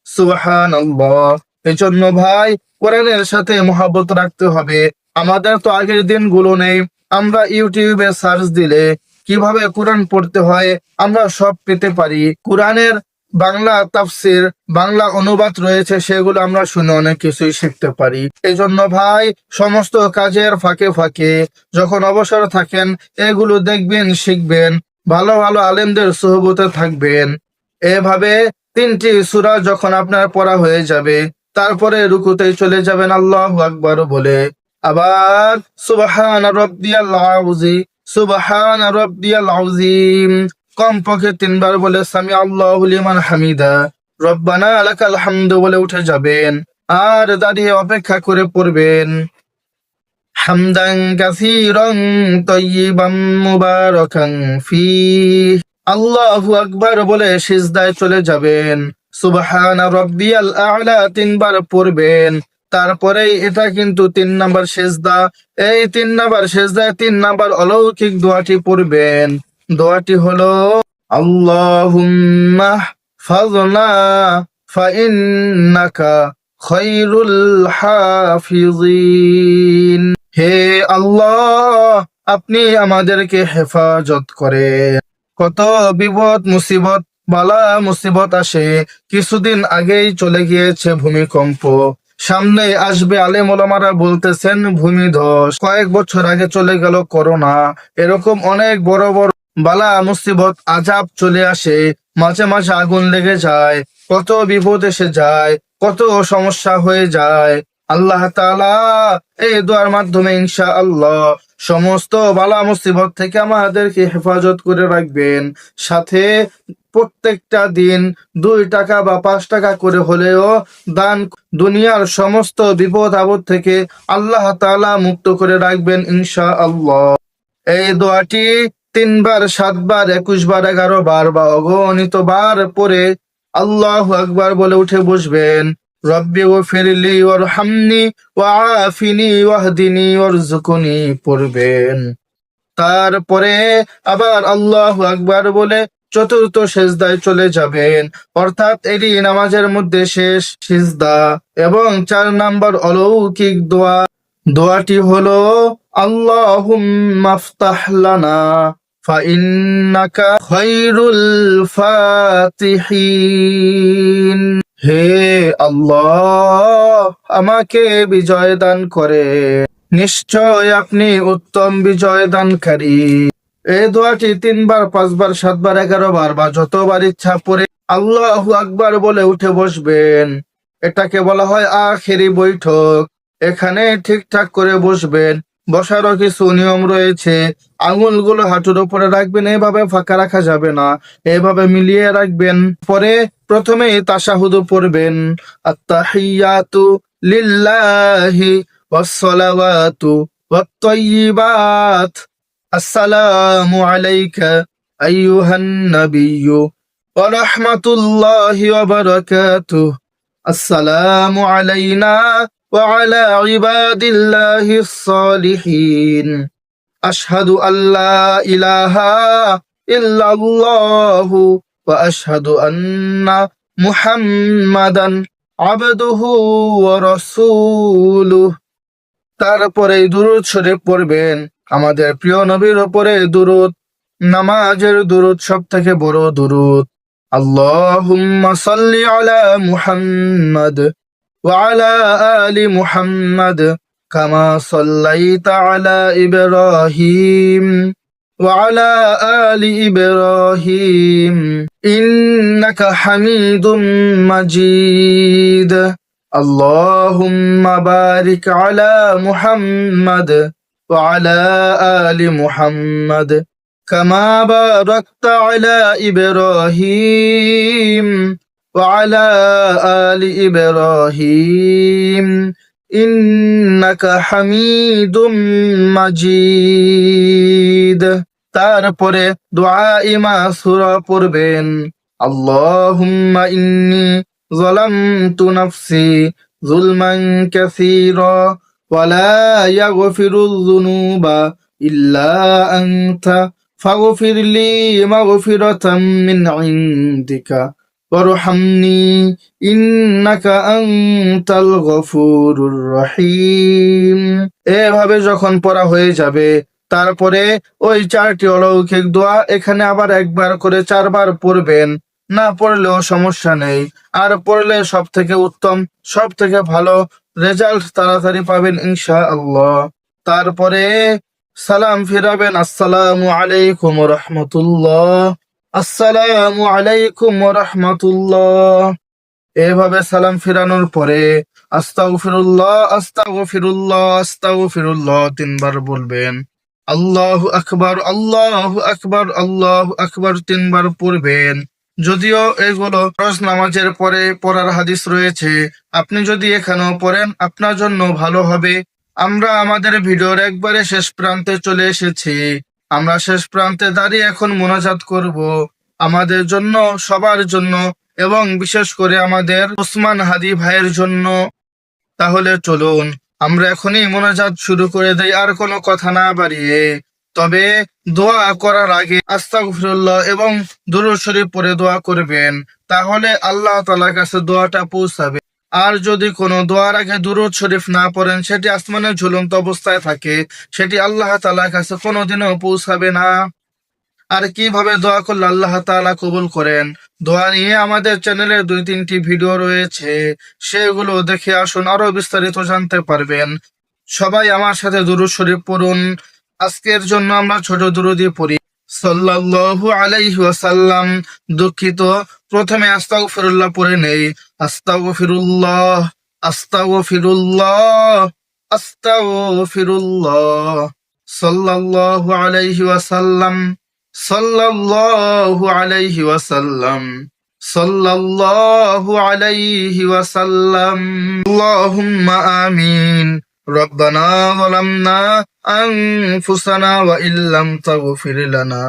সুবহানাল্লাহ। এজন্য ভাই, কোরআনের সাথে মহব্বত রাখতে হবে। আমাদের তো আগের দিনগুলো নেই, আমরা ইউটিউবে সার্চ দিলে কিভাবে কোরআন পড়তে হয় আমরা সব পেতে পারি। কোরআনের বাংলা তাফসির, বাংলা অনুবাদ রয়েছে, সেগুলো আমরা শুনে অনেক কিছুই শিখতে পারি। এই জন্য ভাই, সমস্ত কাজের ফাঁকে ফাঁকে যখন অবসর থাকেন, এগুলো দেখবেন, শিখবেন, ভালো ভালো আলেমদের সোহবতে থাকবেন। এভাবে 3টি সূরা যখন আপনার পড়া হয়ে যাবে, তারপরে রুকুতে চলে যাবেন আল্লাহু আকবার বলে, আবার সুবহান রাব্বিয়াল আযীম, সুবহান রাব্বিয়াল আযীম কমপক্ষে 3 বার বলে সামি আল্লাহু লিমান হামিদা, রব্বানা লাকাল হামদু বলে উঠে যাবেন আর দাঁড়িয়ে অপেক্ষা করে পড়বেন হামদান কাসীরান তাইয়িবান মুবারাকান ফীহ। আল্লাহু আকবার বলে সিজদায় চলে যাবেন। সুবহানা রাব্বিয়াল আ'লা 3 বার পড়বেন। তারপরেই এটা কিন্তু 3 নাম্বার সিজদা। এই 3 নাম্বার সিজদায় 3 নাম্বার অলৌকিক দোয়াটি পড়বেন। দোয়াটি হলো, আল্লাহুম্মা ফাযনা ফাইন্নাকা খায়রুল হাফিজিন। হে আল্লাহ, আপনি আমাদেরকে হেফাজত করেন। কত বিপদ মুসিবত বালা মুসিবত আসে। কিছুদিন আগেই চলে গিয়েছে ভূমিকম্প, সামনে আসবে, আলেম ওলামারা বলতেছেন ভূমিধস। কয়েক বছর আগে চলে গেল করোনা। এরকম অনেক বড় বড় বালা মুসিবত আজাব চলে আসে। মাঝে মাঝে আগুন লেগে যায়, কত বিপদ এসে যায়, কত সমস্যা হয়ে যায়। আল্লাহ তাআলা এই দোয়ার মাধ্যমে ইনশাআল্লাহ সমস্ত বালা মুসিবত থেকে আমাদেরকে হেফাজত করে রাখবেন। সাথে প্রত্যেকটা দিন 2 টাকা বা 5 টাকা করে হলেও দান, দুনিয়ার সমস্ত বিপদ আপদ থেকে আল্লাহ তাআলা মুক্ত করে রাখবেন ইনশাআল্লাহ। এই দোয়াটি 3 বার, 7 বার, 21 বার, 11 বার বা অগণিত বার পরে আল্লাহু আকবার বলে উঠে বসবেন। রব্বি গফিরলি ওয়ারহামনি ওয়াআফিনি ওয়াহদিনি ওয়ারযুকনি পড়বেন। তারপরে আবার আল্লাহু আকবার বলে চতুর্থ সেজদায় চলে যাবেন, অর্থাৎ এটি নামাজের মধ্যে শেষ সিজদা। এবং 4 নম্বর অলৌকিক দোয়া, দোয়াটি হলো আল্লাহুম্মা আফতাহ লানা ফাইন্নাকা খায়রুল ফাতিহিন। হে আল্লাহ, আমাকে বিজয় দান করে, নিশ্চয় আপনি উত্তম বিজয় দানকারী। এই দোয়াটি 3 বার, 5 বার, 7 বার, 11 বার বা যতবার ইচ্ছা পড়ে আল্লাহু আকবার বলে উঠে বসবেন। এটাকে বলা হয় আখেরি বৈঠক। এখানে ঠিকঠাক করে বসবেন। বসারও কিছু নিয়ম রয়েছে। আঙুলগুলো হাঁটুর উপরে রাখবেন, এভাবে ফাঁকা রাখা যাবে না, এভাবে মিলিয়ে রাখবেন। পরে প্রথমেই তাশাহুদ পড়বেন, আত্তাহিয়াতু লিল্লাহি ওয়াসসালাওয়াতু ওয়াত-তাইয়্যিবাত, আসসালামু আলাইকা আইয়ুহান নাবিয়্যু ওয়া রাহমাতুল্লাহি ওয়া বারাকাতুহু, আসসালামু আলাইনা ওয়া আলা ইবাদিল্লাহিস সালিহিন, আশহাদু আল্লা ইলাহা ইল্লাল্লাহু ওয়া আশহাদু আন্না মুহাম্মাদান আবদুহু ওয়া রাসূলুহু। তারপরে দুরূদ শরীফ পড়বেন, আমাদের প্রিয় নবীর উপরে দুরূদ। নামাজের দুরূদ সব থেকে বড় দুরূদ। আল্লাহুম্মা সাল্লি আলা মুহাম্মাদ ওয়া আলা আলি মুহাম্মাদ কামা সাল্লাইতা আলা ইব্রাহিম ওয়া আলা আলি ইব্রাহিম ইন্নাকা হামিদুম মাজিদ। আল্লাহুম্মা বারিক আলা মুহাম্মাদ ওয়া আলা আলি মুহাম্মাদ কামা বারাকতা আলা ইব্রাহিম ওয়া আলা আলি ইব্রাহিম ইন্নাকা হামিদুম মাজিদ। তারপরে দুআয়ে মাসুরা পড়বেন, আল্লাহুম্মা ইন্নী যালামতু নাফসি যুলমান কাসীরা ওয়া লা ইয়াগফিরুয যুনুবা ইল্লা আনতা ফাগফিরলি মাগফিরাতাম মিন ইনদিকা ওয়ারহামনি ইন্নাকা আনতাল গফুরুর রহিম। এভাবে যখন পড়া হয়ে যাবে, তারপরে ওই 4টি অলৌকিক দোয়া এখানে আবার 1 বার করে 4 বার পড়বেন। না পড়লেও সমস্যা নেই, আর পড়লে সব থেকে উত্তম, সব থেকে ভালো রেজাল্ট তাড়াতাড়ি পাবেন ইনশাআল্লাহ। তারপরে সালাম ফিরাবেন, আসসালামু আলাইকুম ওয়া রাহমাতুল্লাহ, আসসালামু আলাইকুম ওয়া রাহমাতুল্লাহ। এভাবে সালাম ফিরানোর পরে আস্তাগফিরুল্লাহ আস্তাগফিরুল্লাহ আস্তাগফিরুল্লাহ 3 বার বলবেন। আল্লাহু আকবার আল্লাহু আকবার আল্লাহু আকবার 3 বার পড়বেন। যদিও এগুলো ফরজ নামাজের পরে পড়ার হাদিস রয়েছে, আপনি যদি এখানেও পড়েন আপনার জন্য ভালো হবে। আমরা আমাদের ভিডিওর একবারে শেষ প্রান্তে চলে এসেছি। আমরা শেষ প্রান্তে দাঁড়িয়ে এখন মোনাজাত করব আমাদের জন্য, সবার জন্য, এবং বিশেষ করে আমাদের ওসমান হাদি ভাইয়ের জন্য। তাহলে চলুন আমরা এখনই মোনাজাত শুরু করে দেই, আর কোনো কথা না বাড়িয়ে। তবে দোয়া করার আগে আস্তাগফিরুল্লাহ এবং দুরূদ শরীফ পড়ে দোয়া করবেন, তাহলে আল্লাহ তাআলার কাছে দোয়াটা পৌঁছাবে। আর যদি কোনো দোয়ার আগে দুরূদ শরীফ না পড়েন, সেটি আসমানে ঝুলন্ত অবস্থায় থাকে, সেটি আল্লাহ তাআলার কাছে কোনোদিনও পৌঁছাবে না। আর কিভাবে দোয়া করলে আল্লাহ তাআলা কবুল করেন, দোয়া নিয়ে আমাদের চ্যানেলে 2-3টি ভিডিও রয়েছে, সেগুলো দেখে আসুন, আরো বিস্তারিত জানতে পারবেন। সবাই আমার সাথে দুরূদ শরীফ পড়ুন। আজকের জন্য আমরা ছোট দুরূদই পড়ি। সাল্লাল্লাহু আলাইহি ওয়াসাল্লাম। দুঃখিত, প্রথমে আস্তাগফিরুল্লাহ পড়ে নেই। আস্তাগফিরুল্লাহ, আস্তাগফিরুল্লাহ, আস্তাগফিরুল্লাহ। সাল্লাল্লাহু আলাইহি ওয়াসাল্লাম, সাল্লাল্লাহু আলাইহি ওয়াসাল্লাম, সাল্লাল্লাহু আলাইহি ওয়াসাল্লাম। আল্লাহুম্মা আমিন। রব্বানা যালামনা আনফুসানা ওয়া ইল্লাম তাগফির লানা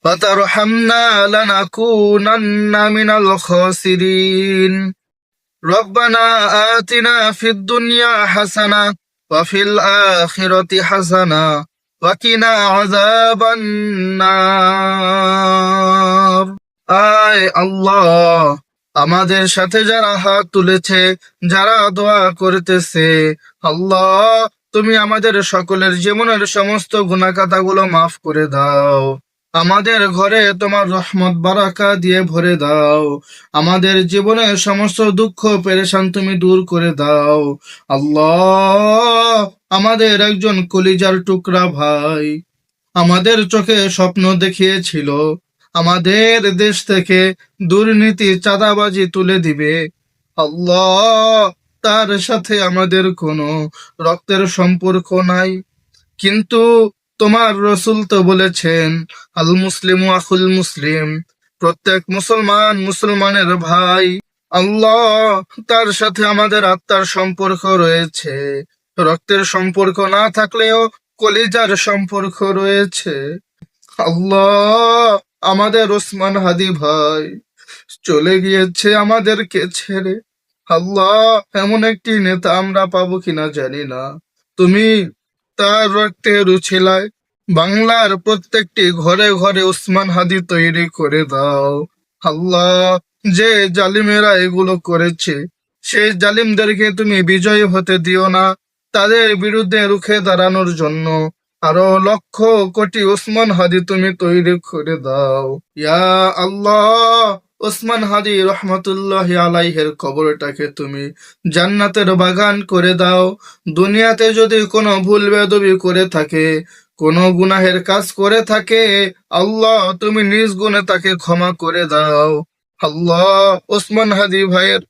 ওয়া তারহামনা লানাকুনান্না মিনাল খাসিরিন। রব্বানা আতিনা ফিদ দুনিয়া হাসানা ওয়া ফিল আখিরাতি হাসানা ওয়া কিনা আযাবান নার। আয় আল্লাহ, আমাদের সাথে যারা হাত তুলেছে, যারা দোয়া করতেছে, আল্লাহ তুমি আমাদের সকলের জীবনের সমস্ত গুনাহখাতাগুলো মাফ করে দাও। আমাদের ঘরে তোমার রহমত বারাকা দিয়ে ভরে দাও। আমাদের জীবনের সমস্ত দুঃখ পেরেশান তুমি দূর করে দাও। আল্লাহ, আমাদের একজন কলিজার টুকরা ভাই আমাদের চোখে স্বপ্ন দেখিয়েছিল, আমাদের দেশ থেকে দুর্নীতি চাঁদাবাজি তুলে দিবে। আল্লাহ, তার সাথে আমাদের কোনো রক্তের সম্পর্ক নাই, কিন্তু তোমার রসূল তো বলেছেন, আল মুসলিমু আখুল মুসলিম, প্রত্যেক মুসলমান মুসলমানের ভাই। আল্লাহ, তার সাথে আমাদের আত্মার সম্পর্ক রয়েছে, রক্তের সম্পর্ক না থাকলেও কলিজার সম্পর্ক রয়েছে। আল্লাহ, আমাদের ওসমান হাদি ভাই চলে গিয়েছে আমাদেরকে ছেড়ে। আল্লাহ, এমন একটি নেতা আমরা পাবো কিনা জানি না, তুমি তার রক্তের উছিলায় বাংলার প্রত্যেকটি ঘরে ঘরে ওসমান হাদি তৈরি করে দাও। আল্লাহ, যে জালিমেরা এগুলো করেছে, সেই জালিমদেরকে তুমি বিজয়ী হতে দিও না। তাদের বিরুদ্ধে রুখে দাঁড়ানোর জন্য আরো লক্ষ কোটি ওসমান হাদি তুমি তৈরি করে দাও। ইয়া আল্লাহ, ওসমান হাদি রহমতুল্লাহি আলাইহির কবরটাকে তুমি জান্নাতের বাগান করে দাও। দুনিয়াতে যদি কোনো ভুল বেয়াদবি করে থাকে, কোনো গুনাহের কাজ করে থাকে, আল্লাহ তুমি নিজ গুণে তাকে ক্ষমা করে দাও। আল্লাহ, ওসমান হাদি ভাইয়ের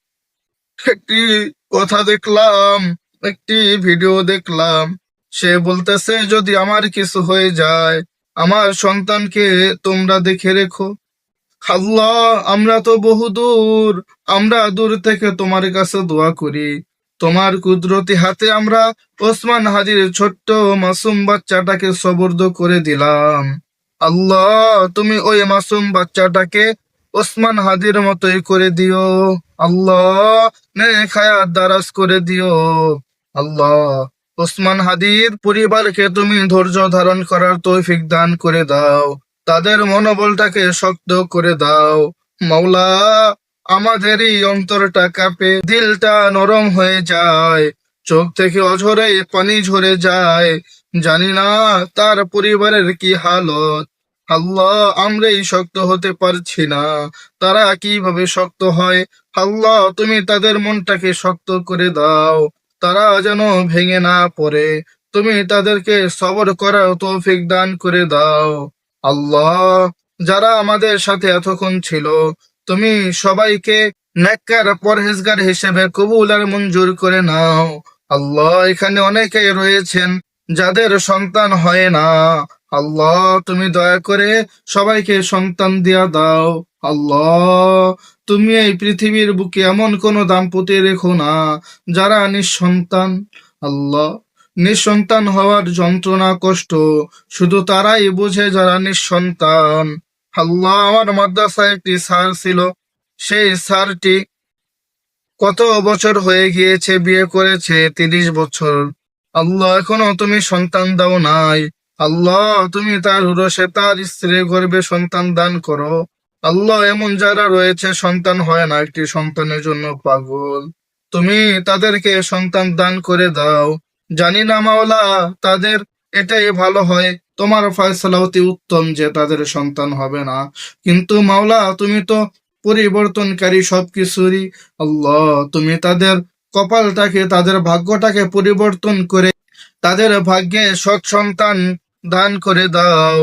একটি কথা দেখলাম, একটি ভিডিও দেখলাম, সে বলতেছে যদি আমার কিছু হয়ে যায়, আমার সন্তানকে তোমরা দেখে রেখো। আল্লাহ, আমরা তো বহুদূর, আমরা দূর থেকে তোমার কাছে দোয়া করি, তোমার কুদরতি হাতে আমরা ওসমান হাদির ছোট্ট মাসুম বাচ্চাটাকে সবর্দ করে দিলাম। আল্লাহ, তুমি ওই মাসুম বাচ্চাটাকে ওসমান হাদির মতোই করে দিও। আল্লাহ, নেক হায়াত দারাজ করে দিও। আল্লাহ, ওসমান হাদির পরিবারকে তুমি ধৈর্য ধারণ করার তৌফিক দান করে দাও, তাদের মনোবলটাকে শক্ত করে দাও। মাওলা, আমাদেরই অন্তরটা কাঁপে, দিলটা নরম হয়ে যায়, চোখ থেকে অঝরে পানি ঝরে যায়, জানি না তার পরিবারের কি হালত। আল্লাহ, আমরাই শক্ত হতে পারছি না, তারা কিভাবে শক্ত হয়। আল্লাহ, তুমি তাদের মনটাকে শক্ত করে দাও, তারা যেন ভেঙে না পড়ে, তুমি তাদেরকে সবর করার তৌফিক দান করে দাও। আল্লাহ, যারা আমাদের সাথে এতক্ষণ ছিল, তুমি সবাইকে নেককার পরহেজগার হিসেবে কবুল আর মঞ্জুর করে নাও। আল্লাহ, এখানে অনেকেই রয়েছেন যাদের সন্তান হয় না, আল্লাহ তুমি দয়া করে সবাইকে সন্তান দিয়া দাও। আল্লাহ, তুমি এই পৃথিবীর বুকে এমন কোন দাম্পত্য রেখো না যারা নিঃসন্তান। আল্লাহ, নিঃসন্তান হওয়ার যন্ত্রণা কষ্ট শুধু তারাই বোঝে যারা নিঃসন্তান। আল্লাহ, আমার মাদ্রাসায় একটি স্যার ছিল, সেই স্যারটি কত বছর হয়ে গিয়েছে, বিয়ে করেছে 30 বছর। আল্লাহ, এখনো তুমি সন্তান দাও নাই। আল্লাহ, তুমি তার উরসে তার স্ত্রীর গর্ভে সন্তান দান করো। আল্লাহ, এমন যারা রয়েছে সন্তান হয় না, একটি সন্তানের জন্য পাগল, তুমি তাদেরকে সন্তান দান করে দাও। জানি না মাওলা, তাদের এটাই ভালো হয়, তোমার ফয়সালা অতি উত্তম যে তাদের সন্তান হবে না। কিন্তু মাওলা, তুমি তো পরিবর্তনকারী সবকিছুরই। আল্লাহ, তুমি তাদের কপালটাকে, তাদের ভাগ্যটাকে পরিবর্তন করে তাদের ভাগ্যে সৎ সন্তান দান করে দাও।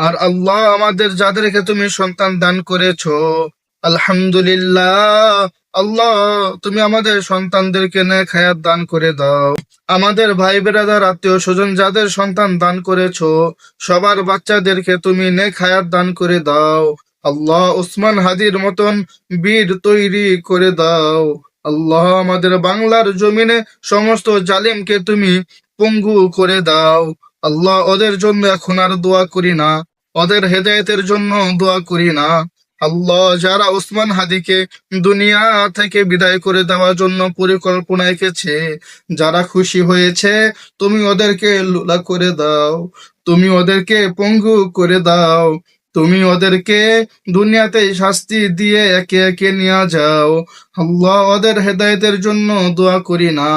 আর আল্লাহ, আমাদের যাদেরকে তুমি সন্তান দান করেছো, আলহামদুলিল্লাহ, আল্লাহ, তুমি আমাদের সন্তানদেরকে নেক হায়াত দান করে দাও। আমাদের ভাই বেরাদার, আত্মীয় স্বজন যাদের সন্তান দান করেছো, সবার বাচ্চাদেরকে তুমি নেক হায়াত দান করে দাও। আল্লাহ, উসমান হাদির মতন বীর তৈরি করে দাও। আল্লাহ, আমাদের বাংলার জমিনে সমস্ত জালিমকে তুমি পঙ্গু করে দাও। আল্লাহ, ওদের জন্য এখন আর দোয়া করি না, ওদের হেদায়েতের জন্য দোয়া করি না। আল্লাহ, যারা ওসমান হাদিকে দুনিয়া থেকে বিদায় করে দেওয়ার জন্য পরিকল্পনা এঁকেছে, যারা খুশি হয়েছে, তুমি ওদেরকে লুলা করে দাও, তুমি ওদেরকে পঙ্গু করে দাও, তুমি ওদেরকে দুনিয়াতে শাস্তি দিয়ে একে একে নিয়ে যাও। আল্লাহ, ওদের হেদায়েতের জন্য দোয়া করি না,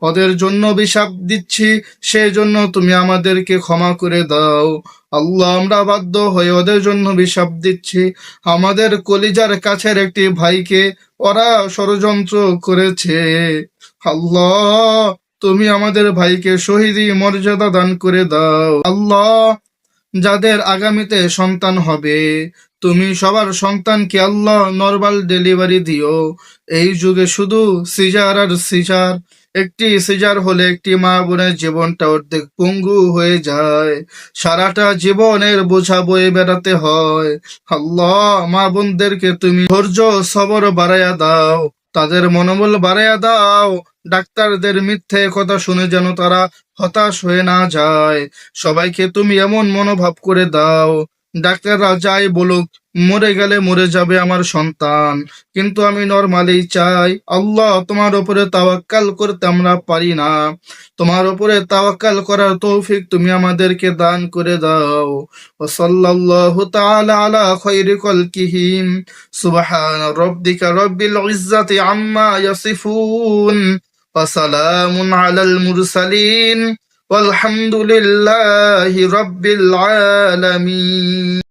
ওদের জন্য অভিশাপ দিচ্ছি, সেই জন্য তুমি আমাদেরকে ক্ষমা করে দাও। আল্লাহ, আমরা বাধ্য হয়ে ওদের জন্য অভিশাপ দিচ্ছি। আমাদের কলিজার কাছের একটি ভাইকে ওরা ষড়যন্ত্র করেছে। আল্লাহ, তুমি আমাদের ভাইকে শহীদি মর্যাদা দান করে দাও। আল্লাহ, যাদের আগামীতে সন্তান হবে, তুমি সবার সন্তানকে আল্লাহ নরমাল ডেলিভারি দিও। এই যুগে শুধু সিজার আর সিজার, একটি সিজার হলে একটি মা বোনের জীবনটা অর্ধেক পঙ্গু হয়ে যায়, সারাটা জীবনের বোঝা বয়ে বেড়াতে হয়। আল্লাহ, মা বোনদেরকে তুমি ধৈর্য সবর বাড়াইয়া দাও, তাদের মনোবল বাড়াইয়া দাও। ডাক্তারদের মিথ্যে কথা শুনে যেন তারা হতাশ হয়ে না যায়। সবাইকে তুমি এমন মনোভাব করে দাও, ডাক্তাররা যাই বলুক, মরে গেলে মরে যাবে আমার সন্তান, কিন্তু আমি নরমালি চাই। আল্লাহ, তোমার উপরে তাওয়াক্কাল করতে আমরা পারি না, তোমার উপরে তাওয়াক্কাল করার তৌফিক তুমি আমাদেরকে দান করে দাও। ওয়া সাল্লাল্লাহু তাআলা আলা খায়রি খালকিহি, সুবহানা রাব্বিকা রাব্বিল ইজ্জাতি আম্মা ইয়াসিফুন, ওয়া সালামুন আলাল মুরসালিন, والحمد لله رب العالمين.